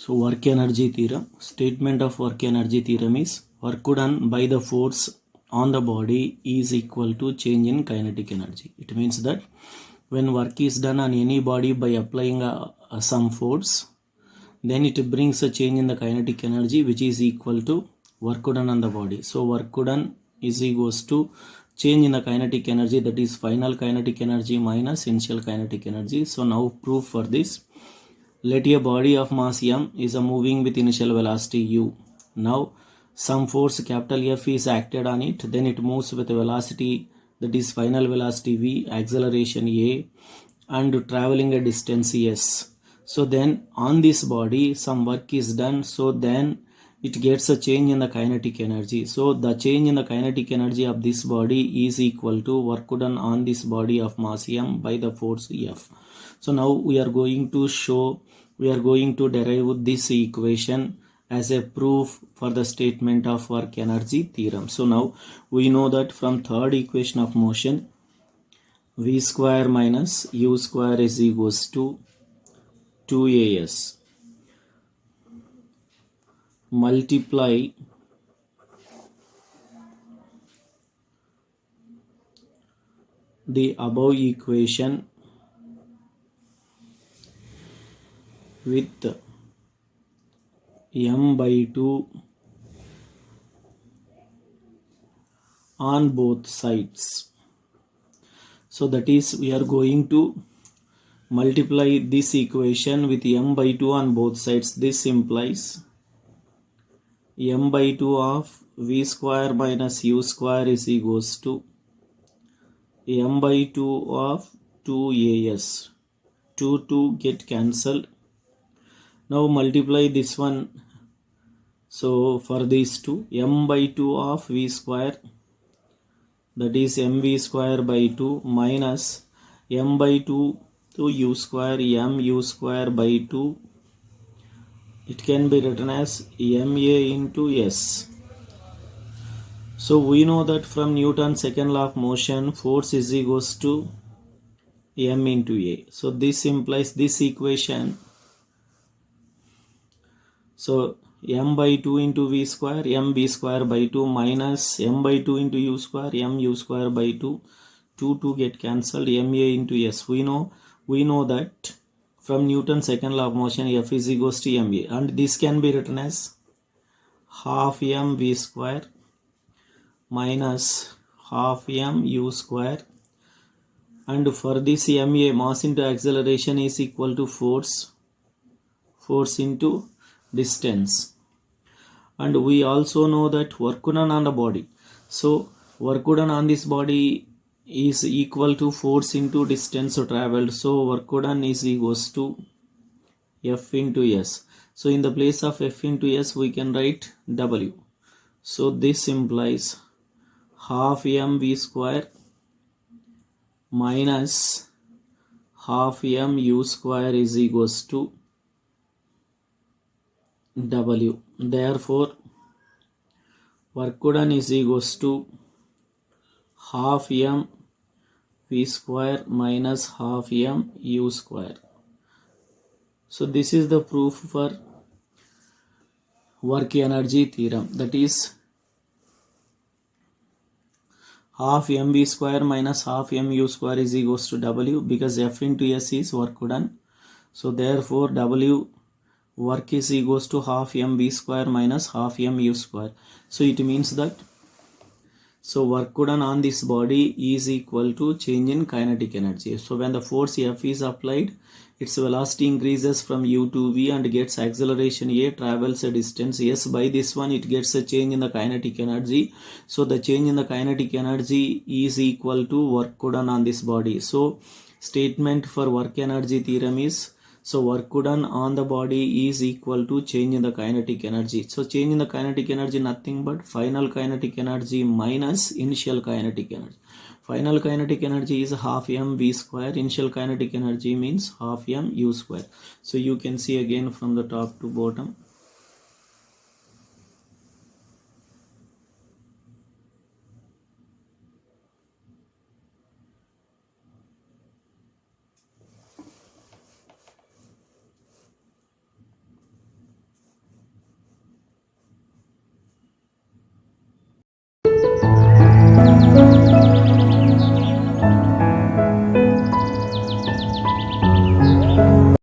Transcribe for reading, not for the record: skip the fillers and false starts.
So work energy theorem. Statement of work energy theorem is work done by the force on the body is equal to change in kinetic energy. It means that when work is done on any body by applying some force, then it brings a change in the kinetic energy which is equal to work done on the body. So work done is equals to change in the kinetic energy, that is final kinetic energy minus initial kinetic energy. So now proof for this. Let a body of mass m is moving with initial velocity u. Now some force capital F is acted on it, then it moves with a velocity, that is final velocity v, acceleration a, and traveling a distance s. So then on this body some work is done, so then it gets a change in the kinetic energy. So the change in the kinetic energy of this body is equal to work done on this body of mass m by the force F. So now we are going to derive this equation as a proof for the statement of work energy theorem. So now we know that from third equation of motion, v square minus u square is equals to 2as multiply the above equation with m by 2 on both sides. So that is, we are going to multiply this equation with m by 2 on both sides. This implies m by 2 of v square minus u square is equals to m by 2 of 2as. 2 get cancelled. Now multiply this one. So for these two, m by 2 of v square, that is mv square by 2 minus m by 2 to u square, mu square by 2. It can be written as ma into s. So we know that from Newton's second law of motion, force is equals to m into a. So this implies this equation. So m by 2 into v square, mv square by 2 minus m by 2 into u square, mu square by 2. 2 get cancelled, ma into s. We know that from Newton's second law of motion, F is equals to ma, and this can be written as half m v square minus half m u square, and for this ma, mass into acceleration is equal to force into distance. And we also know that work done on the body. So work done on this body is equal to force into distance traveled. So work done is equals to F into S. So in the place of F into S we can write W. So this implies half m v square minus half m u square is equals to W. Therefore work done is equals to half m v square minus half m u square. So this is the proof for work energy theorem, that is half mv square minus half mu square is equals to W, because F into S is work done. So therefore W work is equals to half mv square minus half mu square. So it means that work done on this body is equal to change in kinetic energy. So when the force F is applied, its velocity increases from u to v and gets acceleration a, travels a distance s. By this one it gets a change in the kinetic energy. So the change in the kinetic energy is equal to work done on this body. So statement for work energy theorem is, so work done on the body is equal to change in the kinetic energy. So change in the kinetic energy nothing but final kinetic energy minus initial kinetic energy. Final kinetic energy is half m v square. Initial kinetic energy means half m u square. So you can see again from the top to bottom.